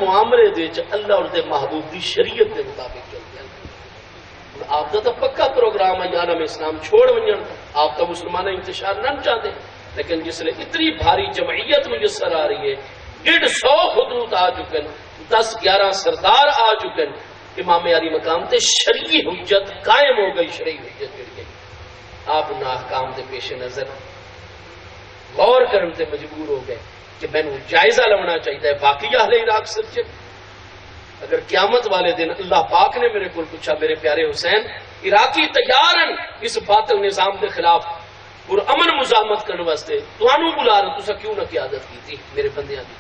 معاملے دے اللہ اور دے محبوب دی شریعت دے مطابق چلتے ہیں۔ آپ دا تو پکا پروگرام ہے عالم اسلام چھوڑ ونجن، آپ تو مسلمان انتشار نہ چاہتے، لیکن جس نے اتنی بھاری جمعیت میسر آ رہی ہے، 150 خطوط آ چکن، 10-11 سردار آ چکن، امام علی مقام تے شرعی حجت قائم ہو گئی، شرعی حجت گر گئی۔ آپ ان احکام دے پیش نظر غور کرنے تے مجبور ہو گئے کہ میں نے جائزہ لونا چاہیے باقی اہل عراق سچے۔ اگر قیامت والے دن اللہ پاک نے میرے کو پوچھا میرے پیارے حسین عراقی تیارن اس باطل نظام کے خلاف اور امن مزاحمت کرنے واسطے تانوں بلا رہا، تسا کیوں نہ قیادت کی تھی میرے بندیاں دی؟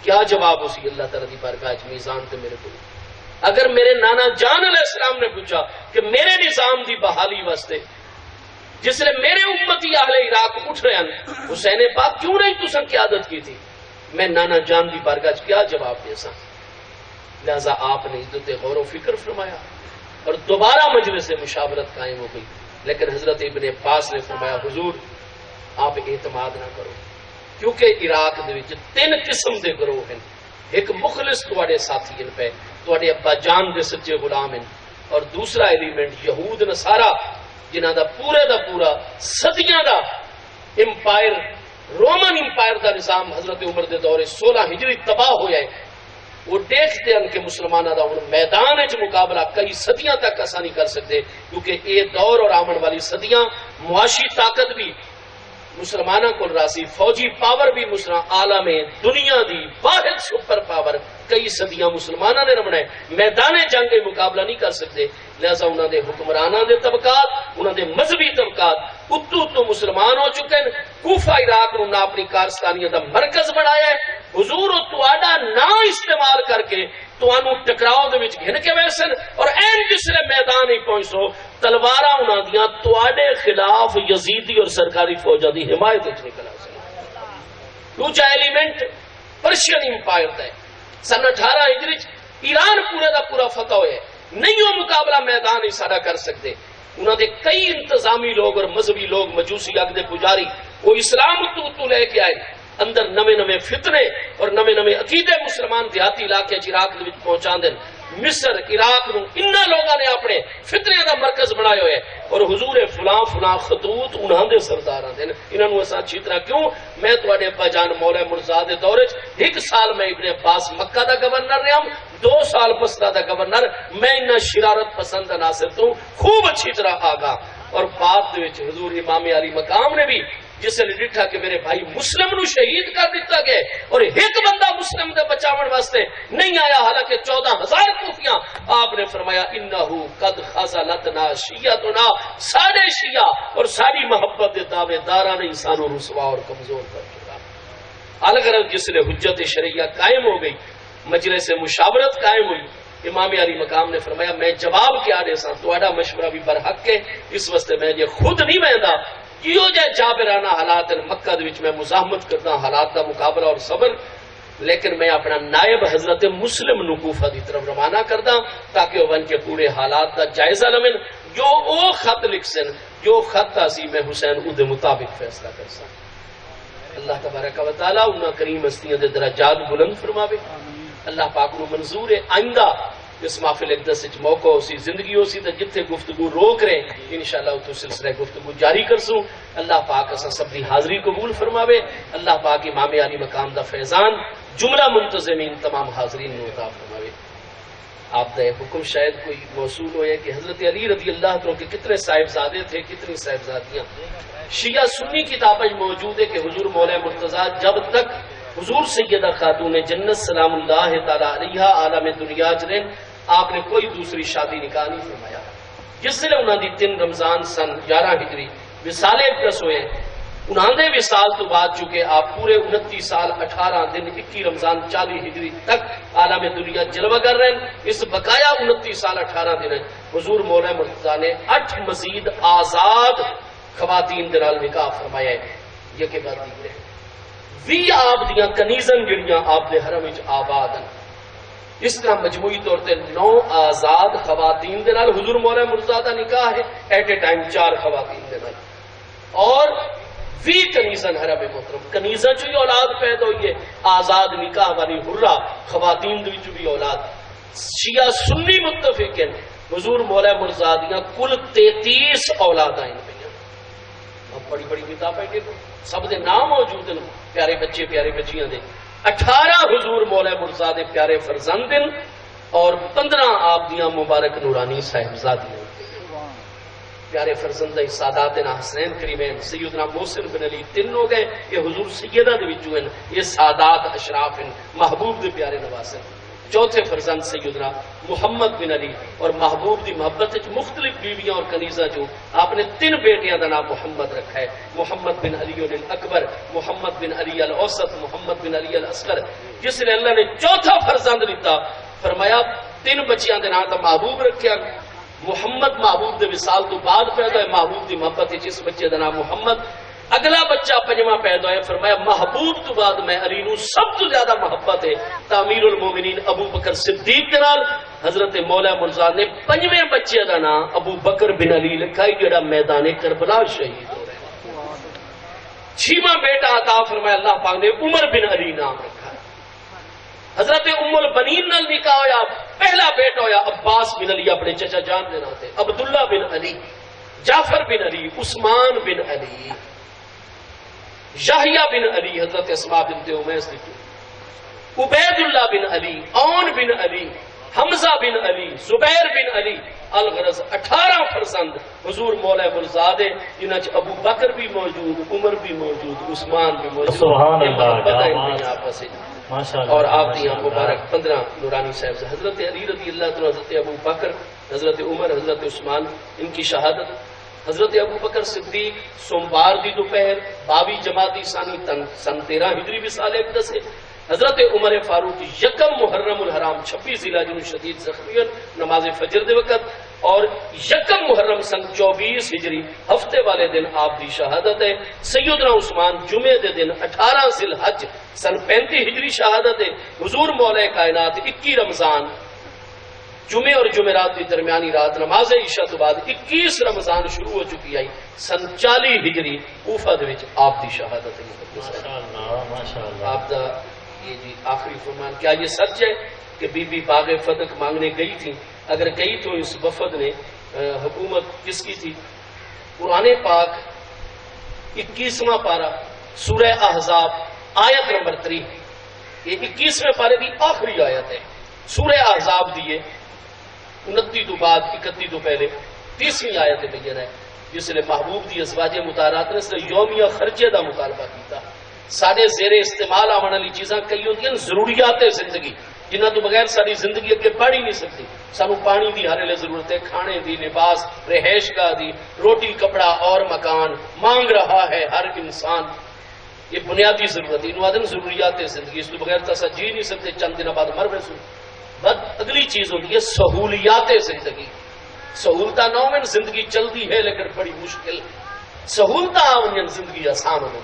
کیا جواب اسی اللہ تعالیٰ دی بارگاہ وچ میزان تے میرے کو؟ اگر میرے نانا جان علیہ السلام نے پوچھا کہ میرے نظام دی بحالی واسطے جس نے میرے امتی اہل عراق اٹھ رہے ہیں حسین پاک کیوں نہیں تسا قیادت کی تھی، میں نانا جان دی بارگاہ وچ کیا جواب دے سا؟ لہذا آپ نے عزت غور و فکر فرمایا اور دوبارہ مجلس مشاورت قائم ہو گئی، لیکن حضرت ابن عباس نے فرمایا حضور آپ اعتماد نہ کرو، کیونکہ عراق دے وچ 3 قسم دے گروہ ہیں، ایک مخلص تواڈے ساتھی ہیں پہ تواڈے ابا جان دے سچے غلام ہیں، اور دوسرا ایلیمنٹ یہود نصارا جنہاں دا پورا صدیاں دا امپائر رومن امپائر دا نظام حضرت عمر دے دور 16 ہجری تباہ ہویا ہے، وہ دیکھتے ہیں کہ مسلمانوں کا ہوں میدان چ مقابلہ کئی صدیاں تک ایسا نہیں کر سکتے، کیونکہ یہ دور اور آمن والی صدیاں معاشی طاقت بھی مسلمانوں کو راسی، فوجی پاور بھی عالم دنیا دی واحد سپر پاور کئی صدیاں مسلمانوں نے رمنا ہے، میدان جنگ کے مقابلہ نہیں کر سکتے، لہذا انہوں نے حکمرانوں دے طبقات انہوں نے مذہبی طبقات اتو مسلمان ہو چکے ہیں، کوفہ عراق نو اپنی کارستانیاں دا مرکز بنایا ہے، حضور تواڈا نا استعمال کر کے تانوں ٹکراؤ دے وچ گھن کے ویسن، اور این جسلے میدان ہی پہنچو تلواراں انہاں دیاں تواڈے خلاف یزیدی اور سرکاری فوجاں دی حمایت وچ نکل آ سن۔ دوجا ایلیمنٹ پرشین امپائر دا ہے، سن 18 ہجری ایران پورے دا پورا فتح ہوئے، نہیں وہ مقابلہ میدان ہی سارا کر سکتے، انہوں نے کئی انتظامی لوگ اور مذہبی لوگ مجوسی اگ دے پجاری وہ اسلام تو لے کے آئے، اندر نوے فتنے اور نوے عقیدے مسلمان دیہاتی علاقے عراق دے وچ پہنچا دین، مصر عراق نو انہاں لوگاں نے اپنے فتنے دا مرکز بنایا ہوئے، اور حضور فلاں خطوط انہاں دے سرداراں دے، انہاں نو اساں اچھی طرح کیوں، میں تواڈے ابا جان مولا مرزا دے دور وچ 1 سال میں ابن عباس مکہ دا گورنر رہا، 2 سال بصرہ دا گورنر، میں انہاں شرارت پسند عناصر تو خوب اچھی طرح آگاہ، اور بعد دے وچ حضور امام علی مقام نے بھی جس نے ڈٹھا کہ میرے بھائی مسلم نو شہید کر دیتا گئے اور ایک بندہ مسلم دے بچاون واسطے نہیں آیا، حالانکہ 14,000 کوفیاں، آپ نے فرمایا انہو قد خذلتنا شیعتنا، ساڑے شیعہ اور ساری محبت دے دعوے داراں نے انسانوں رسوا اور کمزور کر چکا۔ الغرض جس نے حجت شرعیہ قائم ہو گئی، مجلس مشاورت قائم ہوئی، امام علی مقام نے فرمایا میں جواب کیا دے سا، تہاڈا مشورہ بھی برحق ہے، اس واسطے میں یہ خود نہیں ویندا، یہ جائے جابرانہ حالات مکہ دے وچ میں مزاحمت کرتا حالات دا مقابلہ اور صبر، لیکن میں اپنا نائب حضرت مسلم نو کوفہ دی طرف روانہ کردا تاکہ ون کے پورے حالات دا جائزہ لمن، جو او خط لکھ سن، جو خط اسی میں حسین او دے مطابق فیصلہ کر سا۔ اللہ تبارک و تعالی انہاں کریم ہستیاں دے درجات بلند فرماوے، اللہ پاک نو منظور ہے آئندہ اس محفل اقدس وچ موقع اسی زندگی اسی تے جتھے گفتگو روک رہے انشاءاللہ تو سلسلہ گفتگو جاری کرسوں، اللہ پاک اساں سب دی حاضری قبول فرماوے، اللہ پاک امام علی مقام دا فیضان جملہ منتظمین تمام حاضرین نو عطا فرماوے۔ آپ دا حکم شاید کوئی موصول ہوئے کہ حضرت علی رضی اللہ عنہ کے کتنے صاحبزادے تھے، کتنی صاحبزادیاں، شیعہ سنی کتابیں موجود ہے کہ حضور مولا مرتضیٰ جب تک حضور سیدہ خاتون جنت سلام اللہ تعالی علیہا عالم دنیا جرین آپ نے کوئی دوسری شادی نکاح نہیں فرمایا، جس سے انہوں نے 3 رمضان سن 11 ہجری وصال اقدس ہوئے، انہوں نے وصال تو بعد چکے آپ پورے 29 سال 18 دن 21 رمضان 40 ہجری تک عالم دنیا جلوہ کر رہے ہیں، اس بقایا 29 سال 18 دن حضور مولا مرتضیٰ نے 8 مزید آزاد خواتین دنال نکاح فرمایا ہے، یہ کہ بات دیکھ رہے ہیں 20 آپ دیاں کنیزن جڑیاں آپ دے حرم وچ آباد ہیں، اس طرح مجموعی طور تے 9 آزاد خواتین دے نال حضور مولا مرتضیٰ دا نکاح ہے، ایٹ اے ٹائم 4 خواتین دے نال، اور فی کنیزن حرم محترم کنیزہ چو ہی اولاد پیدا ہوئی ہے آزاد نکاح والی حرہ خواتین دی چو بھی اولاد شیعہ سنی متفق ہیں حضور مولا مرزادیاں کل 33 اولاد آئیں پہ اب بڑی بڑی کتابیں دیکھو سب دے نام موجود ہیں پیارے بچے پیارے بچیاں دے 18 حضور مولا مرزادے پیارے فرزند اور 15 آپ دیاں مبارک نورانی صاحبزادیاں پیارے فرزند سادات حسنین کریمین سیدنا محسن بن علی تین ہو گئے یہ حضور سیدہ دے وچوں ہیں یہ سادات اشراف ہیں محبوب دے پیارے نواسے چوتھے فرزند سیدنا محمد بن علی اور محبوب دی محبت مختلف بیویاں اور کنیزہ جو آپ نے 3 بیٹیاں دا نام محمد رکھا ہے محمد بن علی الاکبر محمد بن علی الاوسط محمد بن علی الاصغر جس نے اللہ نے چوتھا فرزند دیتا فرمایا 3 بچیاں دے نام دا محبوب رکھیا محمد محبوب دے وصال تو بعد پیدا ہے محبوب دی محبت جس بچے دا نام محمد اگلا بچہ 5واں پیدا ہے فرمایا محبوب تو بعد میں علی نو سب تو زیادہ محبت ہے تعمیر المومنین ابو بکر صدیق کے نال حضرت مولا مرزاد نے 5ویں بچے دا نام ابو بکر بن علی لکھا ہے جڑا میدان کربلا شہید ہو رہا ہے 6واں بیٹا عطا فرمایا اللہ پاک نے عمر بن علی نام رکھا ہے حضرت ام البنین نال نکاح ہویا پہلا بیٹا ہویا عباس بن علی اپنے چچا جان دے نام تے عبداللہ بن علی جعفر بن علی عثمان بن علی یحییٰ بن علی حضرت اسماء بنت امیس لکھی عبید اللہ بن علی اون بن علی حمزہ بن علی زبیر بن علی الغرض 18 فرزند حضور مولا مرزاد جنہاں چ ابو بکر بھی موجود عمر بھی موجود عثمان بھی موجود سبحان اللہ اور آپ دی مبارک 15 نورانی صاحب حضرت علی رضی اللہ عنہ حضرت ابو بکر حضرت عمر حضرت عثمان ان کی شہادت حضرت ابو بکر صدیق سوموار دی دوپہر 22 جمادی ثانی سن 13 ہجری وصال اقدس ہے حضرت عمر فاروق یکم محرم الحرام 26 ضلع جنو شدید زخمی نماز فجر دے وقت اور یکم محرم سن 24 ہجری ہفتے والے دن آپ دی شہادت ہے سیدنا عثمان جمعے دے دن 18 ذی الحج سن 35 ہجری شہادت ہے حضور مولا کائنات 21 رمضان جمعے اور جمعرات کی درمیانی رات نماز عشاء تو بعد 21 رمضان شروع ہو چکی آئی سن 40 ہجری کوفہ دے وچ آپ دی شہادت ہے آپ دا یہ جی آخری فرمان کیا یہ سچ ہے کہ بی بی باغ فتح مانگنے گئی تھی اگر گئی تو اس وفد نے حکومت کس کی تھی قرآن پاک 21واں پارہ سورہ احزاب آیت نمبر 3 یہ 21ویں پارے کی آخری آیت ہے سورہ احزاب دیے 29 تو بعد 31 تو پہلے 30ویں آیت بیان ہے جس نے محبوب دی ازواج مطہرات نے یومیہ خرچے دا مطالبہ کیتا سارے زیر استعمال آنے والی چیزاں کئی ہوتی ہیں ضروریات زندگی جنہ تو بغیر ساری زندگی اگے بڑھ ہی نہیں سکتی سانو پانی دی ہر ویلے ضرورت ہے کھانے دی لباس رہائش گاہ دی روٹی کپڑا اور مکان مانگ رہا ہے ہر انسان یہ بنیادی ضرورت ہے ضروریات زندگی اس تو بغیر تو ایسا جی نہیں سکتے چند دن بعد مر بیسو بس اگلی چیز ہوتی ہے سہولیات زندگی سہولتاں نہ ہوں زندگی چلتی ہے لیکن بڑی مشکل سہولتاں آؤں زندگی آسان ہو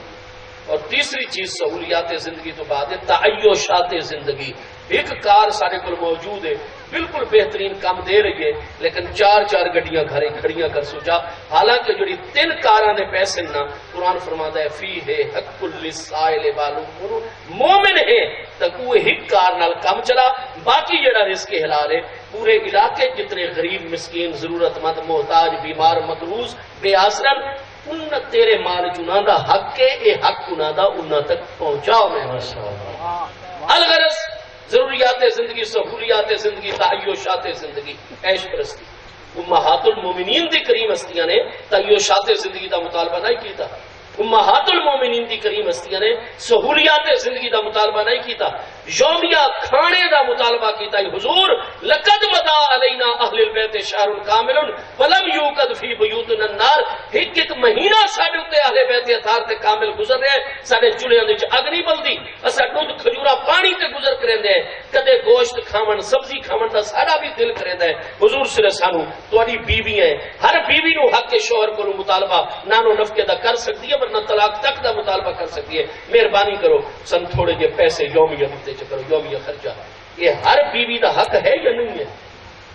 اور تیسری چیز سہولیات زندگی تو بعد ہے تعیشات زندگی ایک کار سارے کو موجود ہے بالکل بہترین کام دے رہی ہے لیکن 4 گڈیاں گھریں کھڑیاں کر سوچا حالانکہ جڑی 3 کاراں دے پیسے نہ قرآن فرماتا ہے فی ہے حق للسائل والمحروم مومن ہے تک وہ ایک کار نال کام چلا باقی جڑا رزق حلال ہے پورے علاقے جتنے غریب مسکین ضرورت مند محتاج بیمار مقروض بے آسرن ان تیرے مال چنا دا حق ہے اے حق انہاں دا انہاں تک پہنچاؤ میں الغرض ضروریات زندگی سہولیات زندگی تعیشات زندگی عیش پرستی امہات المومنین دی کریم ہستیاں نے تعیشات زندگی دا مطالبہ نہیں کیتا امہات المومنین دی کریم ہستیاں نے سہولیات زندگی دا مطالبہ نہیں کیتا یومیہ کھانے دا مطالبہ کیتا حضور لقد مضى علینا اہل البیت شہر کامل ولم یوقد فی بیوتنا النار ایک مہینہ ساڈے تے اہل بیت اطہار تے کامل گزر رہے ساڈے چولہے دے وچ اگ نہیں بلدی اسا دودھ کھجورا پانی تے گزر کریندے کدے گوشت کھاون سبزی کھاون دا ساڈا بھی دل کریندا ہے حضور صلی اللہ سانو تہاڈی بیوی ہے ہر بیوی نو حق کے شوہر کو مطالبہ نانو نفقے دا کر سکتی ہے ورنہ طلاق تک دا مطالبہ کر سکتی ہے مہربانی کرو سن تھوڑے جے پیسے یومیہ دیتے کرو یومیہ خرچہ یہ ہر بیوی دا حق ہے یا نہیں ہے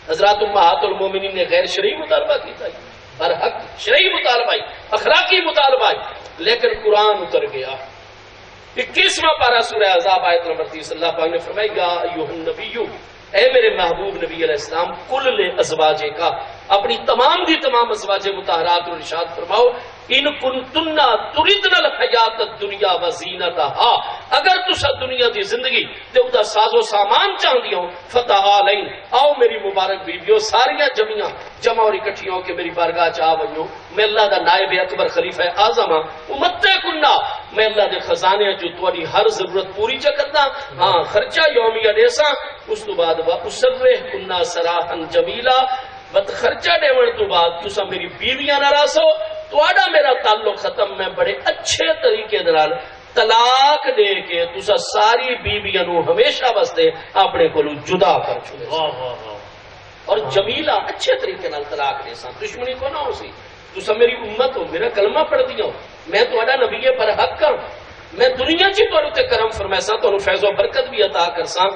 حضرات امہات المومنین نے غیر شرعی مطالبہ کیتا ہے برحق شرعی مطالبہ اخلاقی مطالبہ لیکن قرآن اتر گیا. 21واں پارہ سورہ احزاب آیت نمبر 30 اللہ پاک نے فرمایا یا ایھا النبی، اے میرے محبوب نبی علیہ السلام، کل ازواجے کا، اپنی تمام دی تمام ازواج مطہرات اور ارشاد فرماؤ ان کنتن تردن الحیات الدنیا وزینتہا، اگر تسا دنیا دی زندگی تے او دا ساز و سامان چاہندی ہو، فتعالین، آؤ میری مبارک بیویوں ساریاں جمع اور اکٹھیوں کے میری بارگاہ چ آ ونجو. میں اللہ دا نائب اکبر خلیفہ اعظم ہاں، امتے کننا، میں اللہ دے خزانے جو تواڈی ہر ضرورت پوری چ کردا ہاں، خرچہ یومیہ دیساں. اس تو بعد واسرح کننا سراحا جمیلا، بت خرچہ دیون تو بعد تسا میری بیویاں ناراض ہو، تواڈا میرا تعلق ختم، میں بڑے اچھے طریقے نال طلاق دے کے تسا ساری بیویاں نو ہمیشہ واسطے اپنے کولو جدا کر چھوڑے. اور جمیلا اچھے طریقے نال طلاق دے سا، دشمنی کو نہ ہو سی. تسا میری امت ہو، میرا کلمہ پڑھ دیو، میں تواڈا نبی پر حق ہاں، میں دنیا چ تواڈے تے کرم فرمائساں، تانوں فیض و برکت بھی عطا کرساں،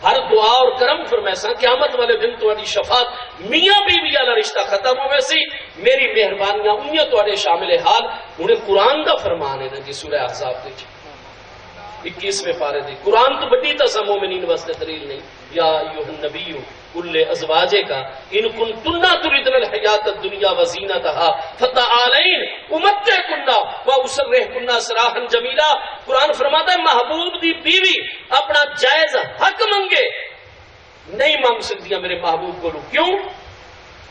ہر دعا اور کرم فرمائساں. قیامت والے دن تواڈی شفاعت میاں بیوی والا رشتہ ختم ہوئے سی. میری مہربانیاں انیاں تواڈے شامل حال. ہن قرآن دا فرمان ہے نا جی سورہ احزاب دے 21ویں پارے دی. قرآن تو بڑی تسا مومنین واسطے دلیل نہیں. یا ایھا النبی کل ازواجے کا ان کنتن تردن الحیات الدنیا وزینتہا فتعالین امتعکن واسرحکن سراحا جمیلا. قرآن فرماتا ہے محبوب دی بیوی اپنا جائز حق منگے نہیں مانگ سکتیاں میرے محبوب کو. کیوں؟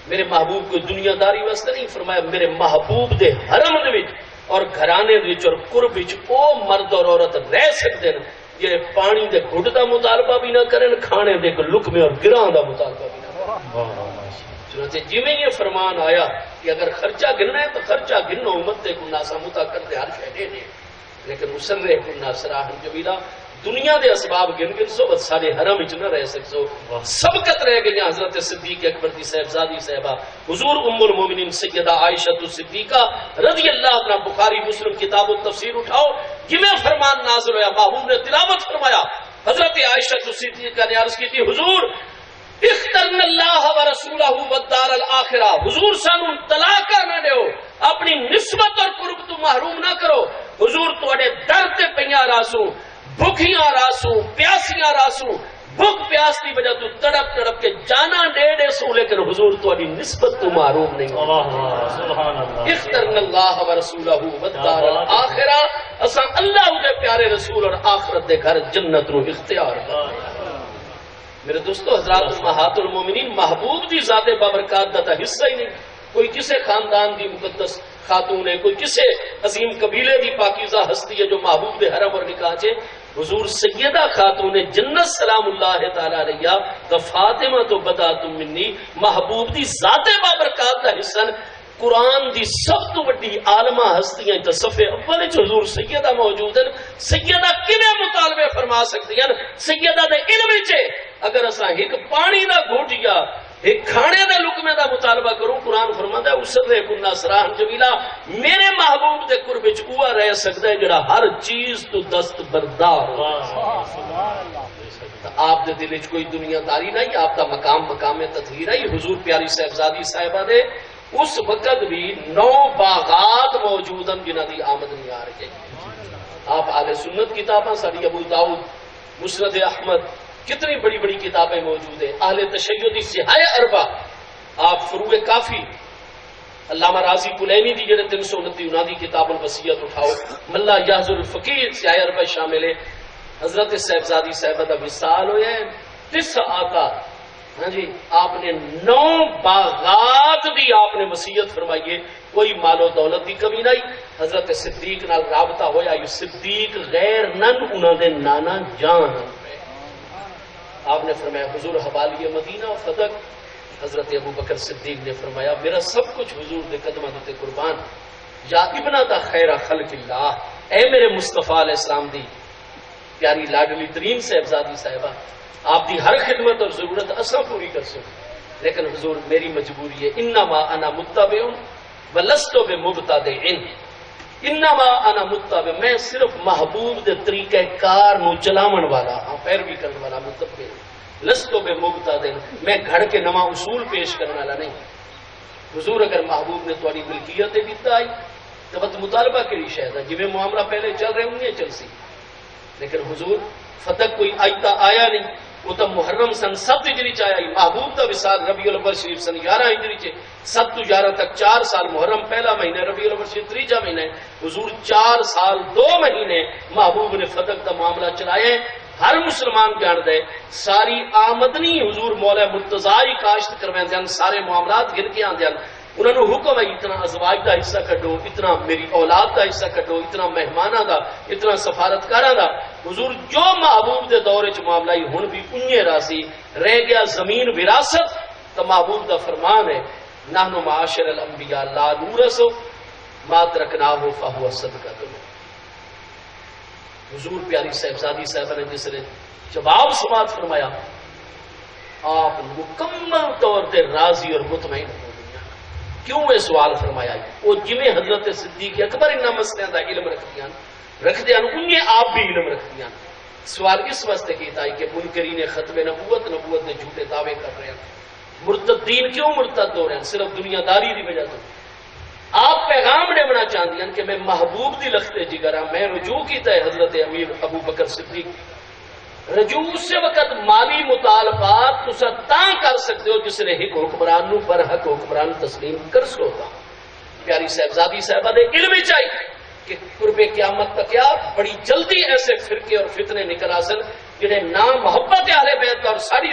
میرے محبوب کو دنیا داری واسطے نہیں، فرمایا میرے محبوب دے حرم دے وچ اور گھرانے دے وچ اور قرب وچ او مرد اور عورت رہ سکتے ہیں جڑے پانی دے گھٹ دا مطالبہ بھی نہ کرن، کھانے دے لقمے اور گراں دا مطالبہ بھی نہ کرن. چنانچہ جویں یہ فرمان آیا کہ اگر خرچہ گننا ہے تو خرچہ گنو، امت کو ناسا متا کر دے ہر شے دے، لیکن مسرح کنا سراحا جمیلا. دنیا دے اسباب گن گن سو بس سارے حرم وچ نہ رہ سکسو. سبقت رہ گئی حضرت صدیق اکبر دی صاحبزادی صاحبہ حضور ام المومنین سیدہ عائشہ الصدیقہ رضی اللہ عنہا. بخاری مسلم کتاب التفسیر اٹھاؤ، جویں فرمان نازل ہوا محبوب نے تلاوت فرمایا. حضرت عائشہ الصدیقہ نے عرض کی تھی حضور اخترن اللہ ورسولہ والدار الاخرہ، حضور سانو طلاق نہ دیو، اپنی نسبت اور قرب تو محروم نہ کرو. حضور تواڈے در تے پیاں راسوں، بھکھیاں راسوں، پیاسیاں راسوں، بھوک پیاس کی وجہ تو تڑپ تڑپ کے جانا دے دے سو، لیکن حضور تواڈی نسبت تو معروم نہیں. اخترن اللہ ورسولہ والدار الاخرہ، اساں اللہ دے پیارے رسول اور آخرت دے گھر جنت نو اختیار کر. میرے دوستو حضرات امہات المومنین، محبوب دی ذات بابرکات دا حصہ ہی نہیں. کوئی کسے خاندان دی مقدس خاتون ہے، کوئی کسے عظیم قبیلے دی پاکیزہ ہستی ہے جو محبوب دے حرم اور نکاح چے. حضور سیدہ خاتون جنت سلام اللہ تعالی علیہ دا فاطمہ تو بدات منی، محبوب دی ذات بابرکات دا حصہ. قرآن دی سب تو بڑی عالمہ ہستیاں تصفے اول وچ حضور سیدہ موجود ہیں. سیدہ کیویں مطالبے فرما سکتی ہیں؟ سیدہ دے علم وچ اگر اساں ایک پانی دا گھٹ یا ایک کھانے دے لقمے دا مطالبہ کروں، قرآن فرماندا ہے اسرے کنا سراحا جمیلا، میرے محبوب دے قرب وچ اوہ رہ سکدا ہے جڑا ہر چیز تو دست بردار ہو. آپ دے دل وچ کوئی دنیا داری نہیں، آپ دا مقام تطہیر ہے. حضور پیاری صاحبزادی صاحبہ دے اس وقت بھی 9 باغات موجود ہیں جنہاں دی آمد نہیں آ رہی ہے. آپ اہل سنت کتاباں ساری ابو داؤد، مسند احمد، کتنی بڑی بڑی کتابیں موجود ہیں. اہل تشیعی سیاہ اربع، آپ فروع کافی، علامہ راضی کلینی دی جڑے 329 انہاں دی کتاب الوصیت اٹھاؤ، ملا یحظ الفقیر سیاہ اربع شامل ہے. حضرت صاحبزادی صاحبہ دا وصال ہویا ہے 9 آقا. ہاں جی، آپ نے 9 باغات دی آپ نے وصیت فرمائی ہے. کوئی مال و دولت دی کمی نہیں. حضرت صدیق نال رابطہ ہویا، یہ صدیق غیر نن انہاں دے نانا جان. آپ نے فرمایا حضور حوالی مدینہ فدق. حضرت ابو بکر صدیق نے فرمایا میرا سب کچھ حضور دے قدماں تے قربان. یا ابنہ دا خیر خلق اللہ، اے میرے مصطفیٰ علیہ السلام دی پیاری لاڈلی ترین صاحبزادی صاحبہ، آپ دی ہر خدمت اور ضرورت اساں پوری کر سکیں، لیکن حضور میری مجبوری ہے. انما انا متبع ولست بمبتدع، انما انا متبع، میں صرف محبوب دے طریقہ کار نو چلاون والا ہاں، پیروی کرنے والا متبع. لست بمبتدع، میں گھڑ کے نواں اصول پیش کرنے والا نہیں. حضور اگر محبوب نے تواڈی ملکیت دیتا ہے تو بس مطالبہ کیڑی شاید ہے جی معاملہ پہلے چل رہے ہوں چل سی، لیکن حضور فتح کوئی آیا نہیں، وہ تو محرم سن 7 ہجری آیا ہی، محبوب کا وصال ربیع الاول شریف سن 11 ہجری 7 تو 11 تک 4 سال، محرم پہلا مہینہ، ربیع الاول شریف 3 مہینہ ہے، حضور 4 سال 2 مہینے محبوب نے فتح کا معاملہ چلایا ہے۔ ہر مسلمان جان دے ساری آمدنی حضور مولا مرتضی کاشت کروائیں دے، سارے معاملات گر کے آندے، انہوں نے حکم ہے اتنا ازواج کا حصہ کٹو، اتنا میری اولاد کا حصہ کٹو، اتنا مہمانہ دا، اتنا سفارتکاراں دا۔ حضور جو محبوب دے دور وچ معاملہ ہی ہن بھی انہی راسی رہ گیا، زمین وراثت تو محبوب دا فرمان ہے نحن معاشر الانبیاء لا نورث ما ترکناہ فہو صدقۃ۔ حضور پیاری صاحبزادی صاحبہ نے جس نے جواب سماعت فرمایا، آپ مکمل طور پہ راضی اور مطمئن ہو گیا۔ کیوں یہ سوال فرمایا؟ وہ جویں حضرت صدیق اکبر انہاں مسئلے دا علم رکھدے ہیں انہیں آپ بھی علم رکھدے ہیں۔ سوال اس واسطے کیتا ہے کہ منکرین ختم نبوت دے جھوٹے دعوے کر رہے ہیں، مرتدین کیوں مرتد ہو رہے ہیں؟ صرف دنیا داری دی وجہ تو۔ آپ پیغام ڈیونا چاہتی ہیں کہ میں محبوب دی لختے جگر ہاں، میں رجوع کیتا ہے حضرت امیر ابو بکر صدیق۔ رجوع اس وقت مالی مطالبات تسا تاں کر سکتے ہو جس نے ایک حکمران نو برحق حکمران تسلیم کر سکتا۔ پیاری صاحبزادی صاحبہ دے علم چاہیے کہ قرب قیامت تک کیا بڑی جلدی ایسے فرقے اور فتنے نکل آسن جنہیں نہ محبت اہل بیت اور ساری